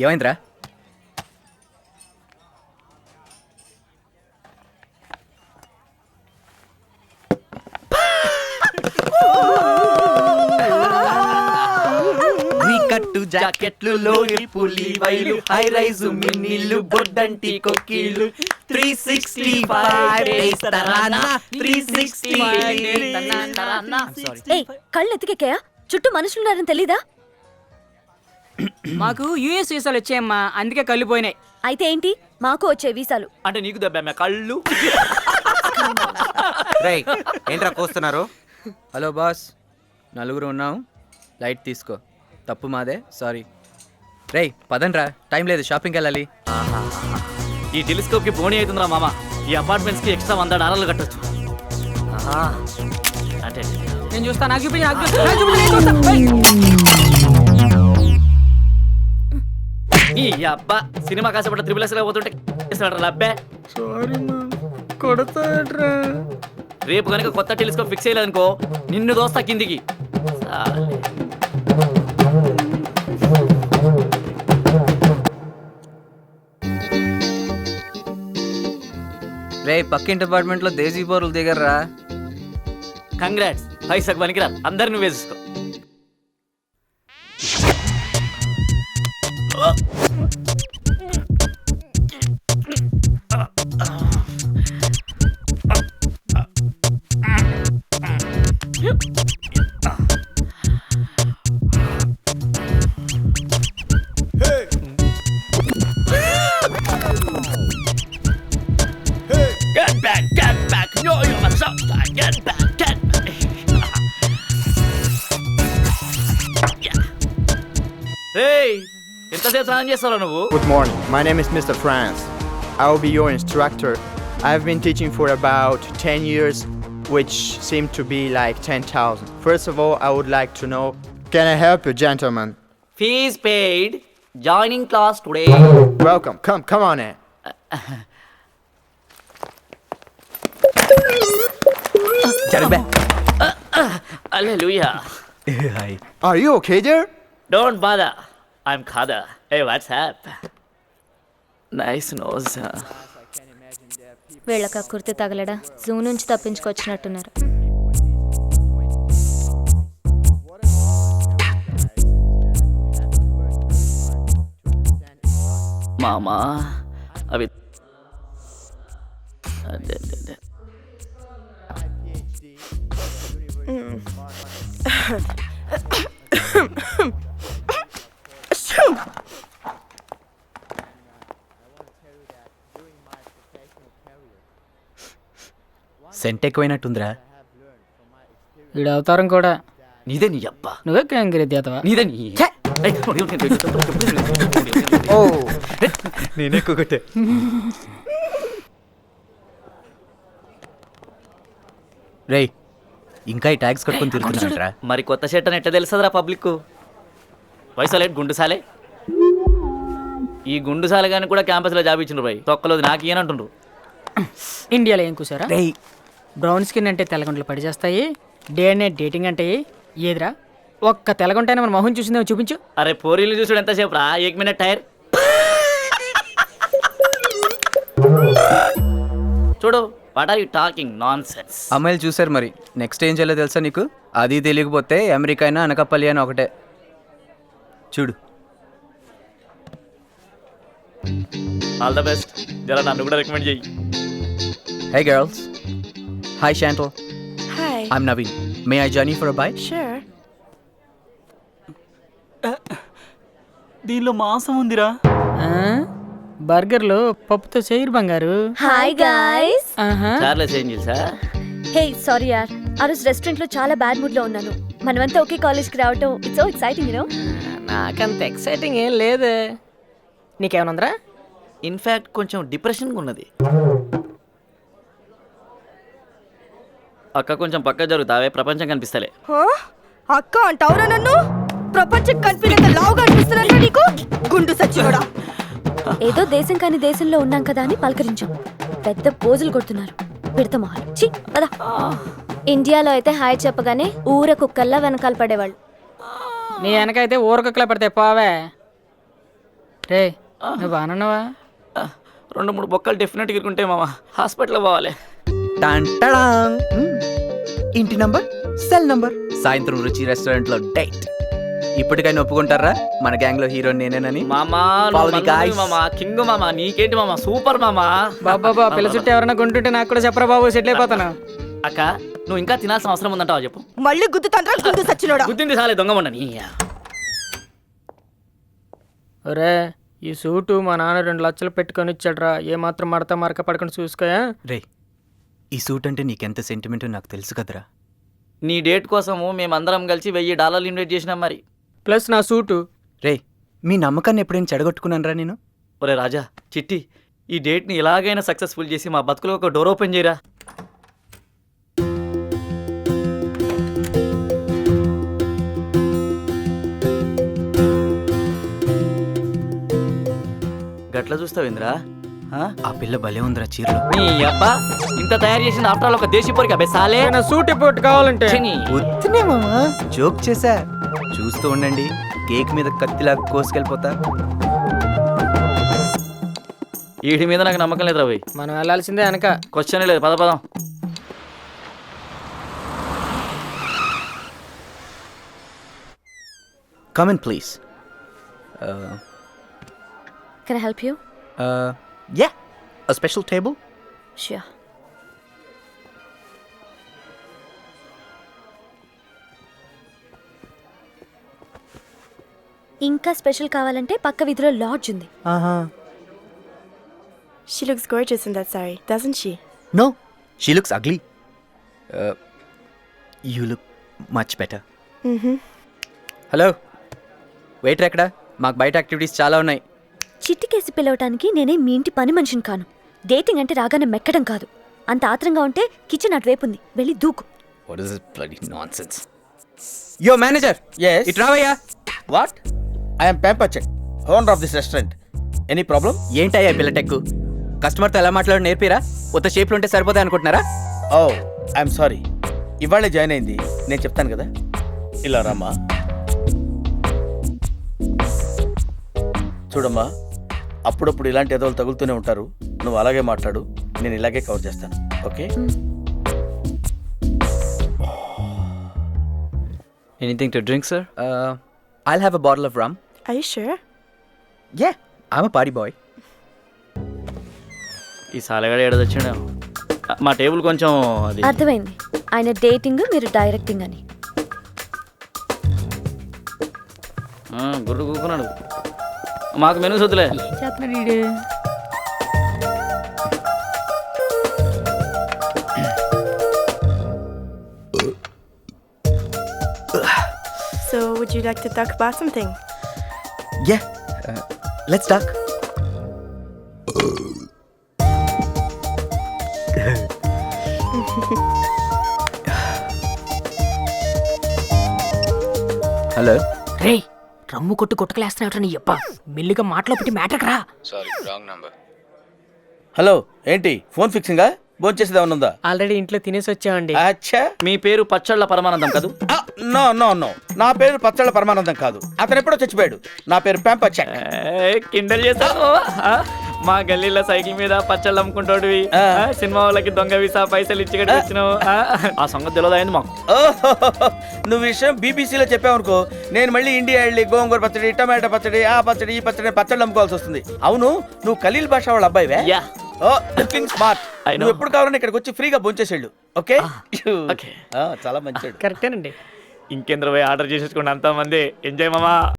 ఏమైందిరా? కట్టు జాకెట్లు లోయి పులి వైలు హై రైజు మిన్నీలు బొడ్డంటి కొక్కీలు 365 డేస్ తరానా 365 కళ్ళు ఎత్తికెక్కాయా? చుట్టూ మనుషులున్నారని తెలీదా? మాకు యూఎస్ వీసాలు వచ్చాయమ్మా, అందుకే కళ్ళు పోయినాయి. అయితే ఏంటి, మాకు వచ్చే వీసాలు. అంటే నీకు దెబ్బ కళ్ళు. రేయ్ ఏంట్రా కోస్తున్నారు? హలో బాస్, నలుగురు ఉన్నాం, లైట్ తీసుకో. తప్పు మాదే, సారీ. రేయ్ పదండ్రా, టైం లేదు, షాపింగ్కి వెళ్ళాలి. ఈ టెలిస్కోప్ కి పోనీ అవుతుందిరా మామ. ఈ అపార్ట్మెంట్స్ కి ఎక్స్ట్రా $100 కట్టొచ్చు. అంటే నేను చూస్తా, నాకు చూపించు. ఈ అబ్బా సినిమా కాసేపట్టు త్రిబుల్ పోతుంటే లబ్బే. సారీ మా, కొడతాడ్రా. రేపు కనుక కొత్త టెలిస్కోప్ ఫిక్స్ చేయలేదనుకో, నిన్ను దోస్తా కిందికి. రే పక్కింటి అపార్ట్మెంట్ లో దేశీ పౌరులు దిగర్రా. కంగ్రాట్స్, పైసకు పనికిరా, అందరు నువ్వే చూసుకో. Get back, no, you're my son. Get back. Hey, ఎంతసేపు స్నానం చేస్తావు నువ్వు? Good morning. My name is Mr. France. I will be your instructor. I've been teaching for about 10 years, which seem to be like 10,000. First of all, I would like to know, can I help you, gentlemen? Fees paid. Joining class today. Welcome. Come on in. Hallelujah. Hi. Are you okay there? Don't bother. I'm Khada. Hey, what's up? Nice nose. వీళ్ళకి ఆ kurti తగలడా, zoo నుంచి తప్పించుకొచ్చినట్టున్నారు. మామా అవి cent ఎక్కువైనట్టుందిరా. వీడు అవతారం కూడా నీదే నీ అబ్బా. నువ్వే కంగిరి దేతవా? నీదే నీ. Oh, నేనే కొట్టే. రేయ్ ఇంకా ఈ ట్యాక్స్ కట్టుకొని తిరుగుతున్నారా? మరి కొత్త షర్ట్ అని ఎట్లా తెలుస్తుందిరా పబ్లిక్? వయసులేట్ గుండు సాలే. ఈ గుండు సాలే కానీ కూడా క్యాంపస్లో జాబ్ ఇచ్చిండ్రు పోయి తొక్కలోది నాకు ఏనంటుండ్రు. ఇండియాలో ఏం కూసారా? రేయ్ బ్రౌన్ స్కిన్ అంటే తెల్లగుంటలు పడి చేస్తాయి, DNA డేటింగ్ అంటే ఏదిరా? ఒక్క తెల్లగుంటైనా మన మొహం చూసిందేమో చూపించు. అరే పోరీలు చూసాడు ఎంతసేపు రా, 1 మినిట్ టైర్ చూడు. What are you talking nonsense? అమ్మాయిలు చూసారు మరి, నెక్స్ట్ ఏం చేయాలో తెలుసా నీకు? అది తెలియకపోతే అమెరికా అయినా అనకాపల్లి అయినా ఒకటే. చూడు. All the best. జరా నన్ను కూడా రికమెండ్ చెయ్యి. Hey girls. Hi Chantal. Hi. I'm Naveen. May I join you for a bite? Sure. దీనిలో మాంసం ఉందిరా. బర్గర్లో పప్పుతో చేయరు బంగారు. Hi guys. చార్లెస్ ఏం చేసా? హే సారీ యార్, ఆ రోజు రెస్టారెంట్ లో చాలా బ్యాడ్ మూడ్ లో ఉన్నాను. మనమంతా ఒకే కాలేజ్ కి రావటం it's so exciting you know. నాకంత ఎక్సైటింగ్ ఏం లేదే. నీకేమనుందిరా? ఇన్ఫాక్ట్ కొంచెం డిప్రెషన్గా ఉన్నది. అక్క కొంచెం పక్క జరుగుతావే, ప్రపంచం కనిపిస్తలే. అక్క అంటావురా నన్ను? ప్రపంచం కనిపించేంత లావుగా అనిపిస్తున్నా నీకు? గుండు సచ్చినోడా. ఏదో దేశం కాని దేశంలో ఉన్నాం కదా అని పలకరించాం. పెద్ద పోజులు కొడుతున్నారు పిడత మొహాలు. ఛీ పద. ఇండియాలో అయితే హాయ్ చెప్పగానే ఊర కుక్కల్లా వెనకాల పడేవాళ్ళు. నీ వెనకైతే ఊరకుక్కలా పడితే పోవే. రే నువ్వు బాగున్నావా? 2-3 బొక్కలు డెఫినెట్గా ఇరుకుంటే మామ హాస్పిటల్ పోవాలి. టాన్ టడాంగ్. ఇంటి నంబర్, సెల్ నంబర్. సాయంత్రం రుచి రెస్టారెంట్లో డేట్. ఇప్పటికైనా ఒప్పుకుంటారా మన గ్యాంగ్ లో హీరో నేనేనని? మామా Follow the guys. మామా కింగ్ మామా, నీకేంటి మామా సూపర్ మామా. బాబా పిల్ల చుట్టూ ఎవరైనా కొంటుంటే నాకు కూడా చెప్పరా బాబు, సెటిల్ అయిపోతాను. అక్క నువ్వు ఇంకా తినాల్సిన అవసరం ఉందంటావా చెప్పు. మళ్ళీ గుద్దుతాండ్రా గుద్దు సచ్చినోడా. గుద్దింది సాలే దొంగ ఉండని. ఒరే ఈ సూటు మా నాన్న 2 లక్షలు పెట్టుకొని ఇచ్చాడ్రా, ఏమాత్రం మడత మరక పడకుండా చూసుకోయా. రే, ఈ సూట్ అంటే నీకెంత సెంటిమెంట్ నాకు తెలుసు కదరా. నీ డేట్ కోసము మేమందరం కలిసి $1000 ఇన్వెస్ట్ చేసినాం మరి. ప్లస్ నా సూటు. రే, మీ నమ్మకాన్ని ఎప్పుడైనా చెడగొట్టుకున్నానరా నేను? ఒరే రాజా చిట్టి, ఈ డేట్ని ఎలాగైనా సక్సెస్ఫుల్ చేసి మా బతుకులో ఒక డోర్ ఓపెన్ చేయరా. గట్ల చూస్తావేంద్రా? ఆ పిల్ల భలే ఉందిరా చీరలో. నీ అబ్బా ఇంత తయారు చేసింది ఆఫ్టర్ ఆల్ ఒక దేశీ పొరికి అబ్బే సాలే. నా సూట్ ఇప్పుడు కావాలంటే వద్దునే మామా, జోక్ చేశా. చూస్తూ ఉండండి, కేక్ మీద కత్తిలా కోసుకెళ్ళిపోతా. వీడి మీద నాకు నమ్మకం లేదు రాబోయ్. మనం వెళ్ళాల్సిందే వెనక. క్వశ్చన్ లేదు, పదం. Come in, please. Can I help you? Yeah, a special table. Sure. ఇంకా స్పెషల్ కావాలంటే పక్క వీధిలో లాడ్జ్ ఉంది. She looks gorgeous in that sari, doesn't she? No, she looks ugly. You look much better. Hello, waiter ఎక్కడ? మాకు బయట activities చాలా ఉన్నాయి. చిట్టికేసి పిలవటానికి నేనే మీ ఇంటి పని మనిషిని కాను. డేటింగ్ అంటే రాగానే మెక్కడం కాదు. అంత ఆత్రంగా ఉంటే కిచెన్ అటువైపు ఉంది, వెళ్ళి దూకు. What is this bloody nonsense? Yo, manager. Yes. ఇటు రావయ్యా. What? I am Pampachak, owner of this restaurant. Any problem? ఏంటయ్యా పిల్ల టెక్కు? కస్టమర్తో ఎలా మాట్లాడో నేర్పిరా? కొత్త షేప్లు ఉంటే సరిపోతాయి అనుకుంటున్నారా? Oh, I'm sorry. ఇవాళే జాయిన్ అయింది, నేను చెప్తాను కదా. ఇలా రామ్మా. చూడమ్మా, అప్పుడప్పుడు ఇలాంటి ఎదవలు తగులుతూనే ఉంటారు. నువ్వు అలాగే మాట్లాడు, నేను ఇలాగే కవర్ చేస్తాను. Okay? Anything to drink, sir? I'll have a bottle of rum. Are you sure? Yeah, I'm a party boy. ఈ సాలగాడు ఏడదొచ్చాడు. మా టేబుల్ కొంచెం అది అర్థమైంది, ఆయన డేటింగ్ మీరు డైరెక్టింగ్ అని. గుర్రు కూకున్నాడు. మాకు మెనూ వద్దులే. చేస్తున్నాడు వీడు. So, would you like to talk about something? Yeah, let's talk. Hello. రే రమ్ము కొట్టు కొట్టకలేస్తున్నాడు నీ అప్ప. మెల్లిగా మాటలో పెట్టి మ్యాటర్కి రా. Sorry, wrong number. హలో, ఏంటి ఫోన్ ఫిక్సింగా? భోజనం చేసేది ఏమన్నా ఉందా? ఆల్రెడీ ఇంట్లో తినేసి వచ్చామండి. అచ్చా. మీ పేరు పచ్చళ్ళ పరమానందం కదూ? నో నో నో, నా పేరు పచ్చళ్ళ పరమానందం కాదు. అతను ఎప్పుడో చచ్చిపోయాడు. నా పేరు పెంపచ్చక్. కిండల్ చేస్తాను. మా గల్లీలో సైకిల్ మీద పచ్చళ్ళు అమ్ముకుంటాడు. సినిమా వాళ్ళకి దొంగ వీసా పైసలు ఇచ్చి వచ్చినావు. ఆ సంగతి తెలియదు మాకు. నువ్వు విషయం బీబీసీలో చెప్పావనుకో, నేను మళ్ళీ ఇండియా వెళ్ళి గోంగూర పచ్చడి, టమాటా పచ్చడి, ఆ పచ్చడి, ఈ పచ్చడి, పచ్చళ్ళు అమ్ముకోవాల్సి వస్తుంది. అవును, నువ్వు ఖలీల్ బాషా వాళ్ళ అబ్బాయివే? యా. ఓ, లుకింగ్ స్మార్ట్. నువ్వు ఎప్పుడు కావాలని ఇక్కడికి వచ్చి ఫ్రీగా భోంచేసేళ్ళు. ఓకే? ఓకే. చాలా మంచిది. కరెక్టేనండి. ఇంకేంద్ర పోయి ఆర్డర్ చేసేసుకోండి, అంతా మంది ఎంజాయ్ మామా.